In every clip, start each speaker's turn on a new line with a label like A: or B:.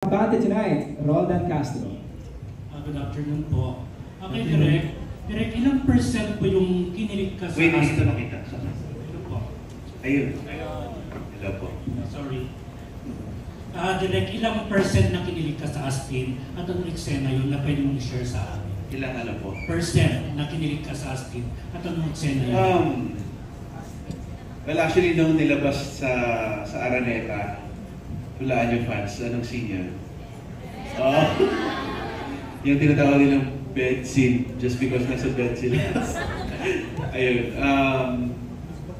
A: Bate tonight, Roldan Castro.
B: Good afternoon po. Okay, Direk, ilang percent po yung kinilig ka sa...
C: Wait, dito nakita.
B: Ano po?
C: Ayun. Hello po.
B: Sorry. Direk, ilang percent na kinilig ka sa Astin at anong eksena yun na pwede mong i-share sa amin?
C: Ilang ano po?
B: Percent na kinilig ka sa Astin at anong eksena yun?
C: Well, actually, nung nilabas sa Araneta, hulaan yung fans, anong scene yun? Yung tinatawag nilang bed scene, just because nasa bed sila. Ayun.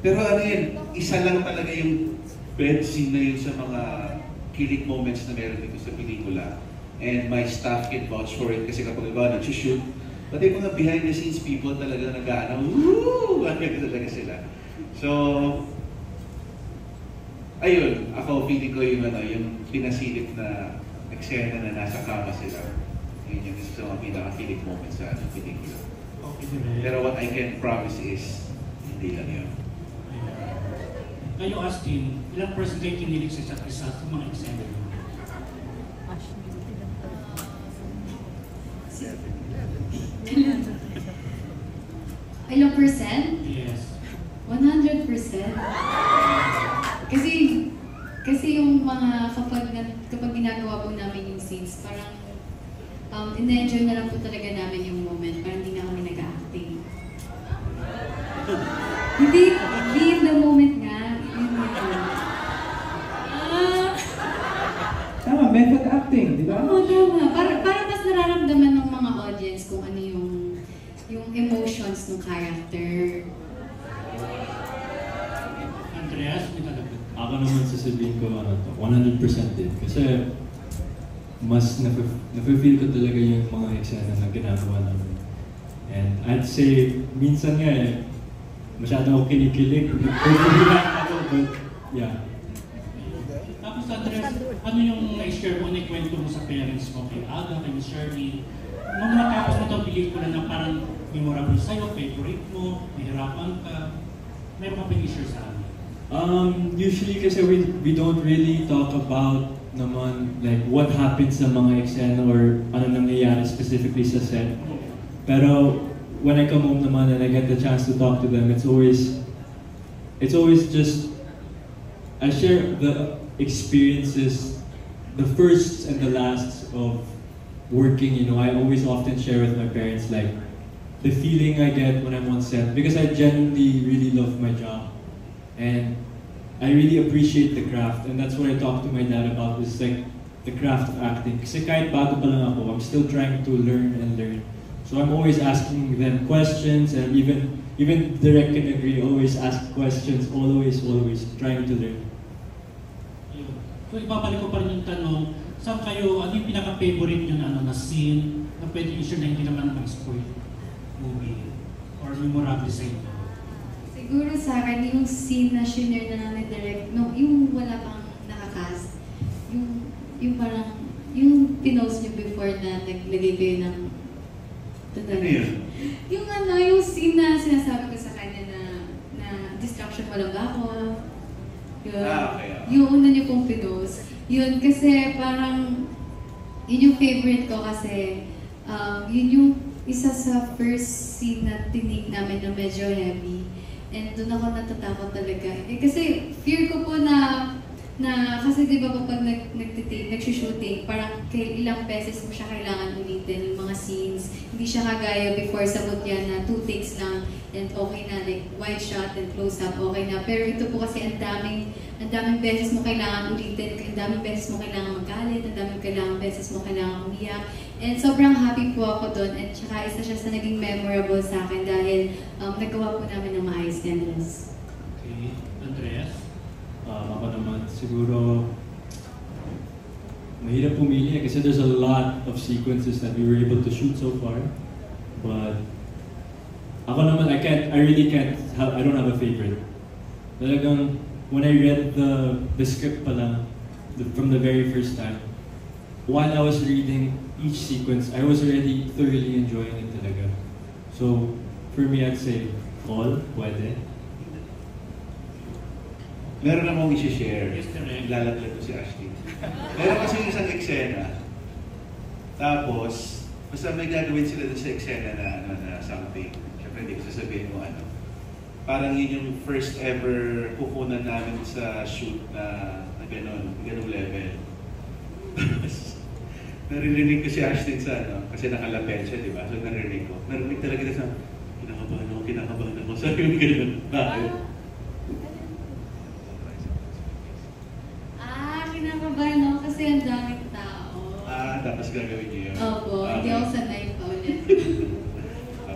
C: Pero ano yun, isa lang talaga yung bed scene na yun sa mga kilig moments na meron dito sa pelikula. And my staff can vouch for it kasi kapag iba nag-shoot, pati yung mga behind the scenes people talaga nag-aano, woo! Ano talaga sila. So, ayun, ako feeling ko yung, yung pinasilip na eksena na nasa kama sila. Yun yung isa sa mga pinaka-feeling moments sa pelikula.
B: Okay, Direk.
C: Pero what I can promise is, hindi lang yun.
B: Kayo, Astin, ilang percent kayo kinilig sa isa't isa sa mga eksena yun?
D: Ilang percent?
B: Yes.
D: 100%. Kasi yung mga kapag ginagawa po namin yung scenes, parang in-enjoy na lang po talaga namin yung moment, parang hindi na kami nag-acting. Hindi in the moment nga.
A: Tama, method acting, di ba?
D: Oo, tama. Para mas nararamdaman ng mga audience kung ano yung emotions ng character.
B: Andreas, may talaga.
E: Ako naman sasabihin ko 100% din. Kasi mas nafe-feel ko talaga yung mga eksena na ginagawa namin. And I'd say, minsan nga masyado ako kinikilig. Ako, but yeah.
B: Tapos Andres, ano yung na-share mo, na-kwento mo sa parents mo, kay Aga, kay Shirley? Nung matapos mo itong pelikula na parang memorable sa'yo, favorite mo, nahirapan ka, meron ka pag-share sa amin?
E: Usually kasi we don't really talk about naman like what happens sa mga eksena or ano nangyayari specifically sa set. Pero when I come home naman and I get the chance to talk to them, it's always just I share the experiences, the firsts and the lasts of working. You know, I always often share with my parents like the feeling I get when I'm on set because I genuinely really love my job. And I really appreciate the craft, and that's what I talk to my dad about, is like the craft of acting. Kasi kahit bago pa lang ako, I'm still trying to learn and learn. So I'm always asking them questions, and even Direk can agree, always ask questions, always trying to learn.
B: So ibabalik ko pa rin yung tanong, saan kayo, ano yung pinaka-favorite nyo na, na scene na pwede i-share na hindi naman mag-spoil movie or memorable sa inyo?
D: Siguro sa akin, yung scene na shinare na namin direct, no, yung wala pang nakakast, yung parang, yung pinost nyo before na naglagay kayo ng yung scene na sinasabi ko sa kanya na distraction mo lang ba ako? Yun. Yung una niyo pong pinost. Yun, kasi parang, yun yung favorite ko kasi, yun yung isa sa first scene na tinake namin na medyo heavy. And doon ako natatakot talaga. Kasi fear ko po na kasi di ba kapag nag-shooting, parang ilang beses mo siya kailangan ulitin yung mga scenes. Hindi siya kagaya before sa Mutya na 2 takes lang and okay na, like wide shot and close up, okay na. Pero ito po kasi ang daming beses mo kailangan ulitin, ang daming beses mo kailangan magalit, ang daming beses mo kailangan umiyak. And sobrang happy po ako doon, at saka isa siya sa naging memorable sa akin dahil nagawa po namin ng maayos ganun.
B: Okay, Andreas?
E: Ako naman, siguro mahirap pumili kasi there's a lot of sequences that we were able to shoot so far. But ako naman, I don't have a favorite. Talagang, when I read the script pala, from the very first time, while I was reading each sequence, I was already thoroughly enjoying it talaga. So, for me, I'd say, all, pwede.
C: Meron namang i-share.
B: Yes, correct.
C: Lalaglag ko si Ashley. Meron kasi yung isang eksena. Tapos, basta may gagawin sila doon sa eksena na, na something. Siyempre, hindi ko sasabihin mo ano. Parang yun yung first ever kukunan namin sa shoot na ganung level. Narinig ko si Ashton sa ano, kasi nakalapel siya, di ba? So narinig ko. Narinig talaga na sa, kinakabahan ako. Sabi mo gano'n. Bakit?
D: Kinakabahan ako kasi ang daming tao.
C: Tapos gagawin niyo yun.
D: Opo, hindi ako sanay pa ulit.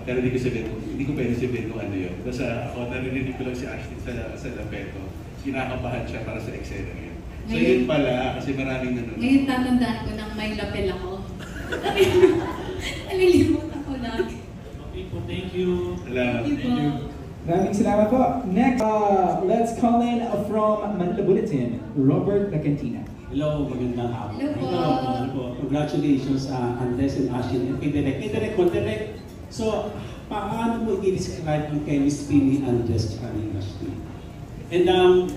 C: Pero hindi ko sabihin, hindi ko pwede sabihin kung ano yun. Basta ako, narinig ko lang si Ashton sa lapeto. Kinakabahan siya para sa eksena yun. So yun pala, kasi maraming nanonood.
D: Ngayon tatandaan ko nang may lapel ako. Nalilimot ako lagi.
B: Okay po, thank you.
C: Salamat.
D: Thank you po.
A: Maraming salamat po. Next, let's call in from Manila Bulletin, Robert Lacantina.
F: Hello, magandang hapon.
D: Hello po.
F: Hello po. Congratulations Andres and Ashley and kay Direk. Direk, so paano mo i-describe ang chemistry ni Andres at ni Ashley? And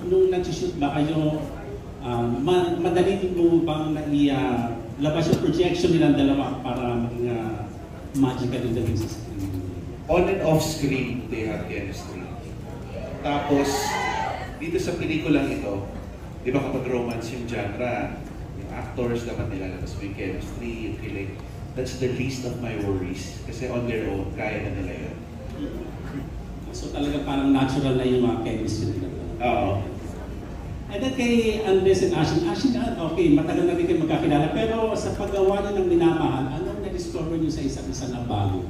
F: nung nag-shoot ba kayo, madali mo bang labas yung projection nilang dalawa para maging magical in the business?
C: On and off screen, they have chemistry. Tapos, dito sa pelikulang ito, di ba kapag romance yung genre, yung actors dapat nilalabas mo yung chemistry, yung kilig. That's the least of my worries. Kasi on their own, kaya na nila yun.
F: So talaga parang natural na yung chemistry nila.
C: Oo.
F: And then kay Andres and Ashley, okay, matagal na rin kayo magkakilala, pero sa paggawa niyo ng minamahal, anong na-discover niyo sa isa't isa na bago?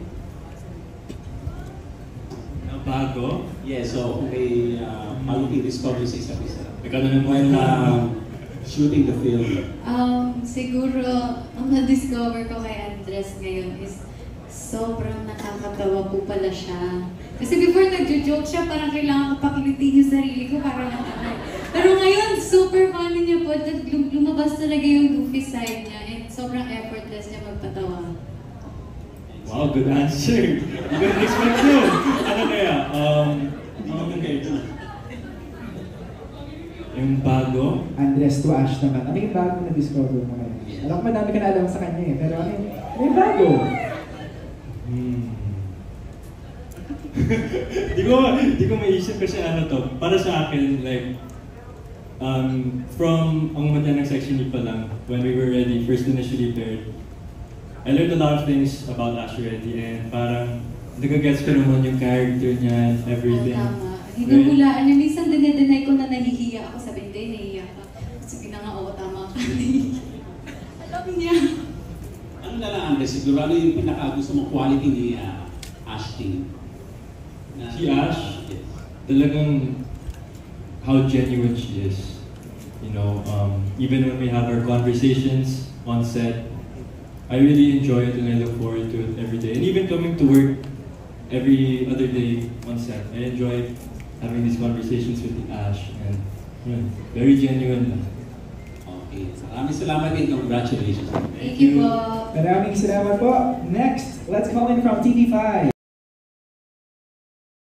E: Na bago?
F: Yes, so may bago i-discover sa isa't isa.
E: Ikaw na naman
F: Shooting the film.
D: Siguro, ang na-discover ko kay Andres ngayon is sobrang nakakatawa po pala siya. Kasi before nagjo-joke siya, parang kailangan ko pakilitin yung sarili ko para lang ano. Pero ngayon, super funny niya po. Lumabas talaga yung goofy side niya and sobrang effortless niya magpatawa.
E: Wow, good answer. Hindi ko na-expect yun. Ano kaya? Yung bago?
A: Andres to Ash naman. Ano yung bago na discover mo ngayon? Alam ko madami ka na alam sa kanya eh. Pero ano yung bago?
E: Di ko maisip kasi ano to. Para sa akin, like, from ang umanda ng section niyo pa lang, when we were ready, first initially paired, I learned a lot of things about Ash already and parang nagagets ko naman yung character niya and everything.
D: Tama. Hinuhulaan niya. Minsan dinay ko na nahihiya ako. Sabi, hindi, nahihiya ka. Sige na nga, oo, tama ka. Alam niya.
F: Ano na lang, Andres, siguro ano yung pinaka-gusto mong quality ni Ashley?
E: Si Ash, talagang how genuine she is. You know, even when we have our conversations on set, I really enjoy it and I look forward to it every day. And even coming to work every other day on set, I enjoy having these conversations with Ash and very genuine.
F: Okay. Maraming salamat and congratulations.
D: Thank you po.
A: Maraming salamat po. Next, let's call in from TV5.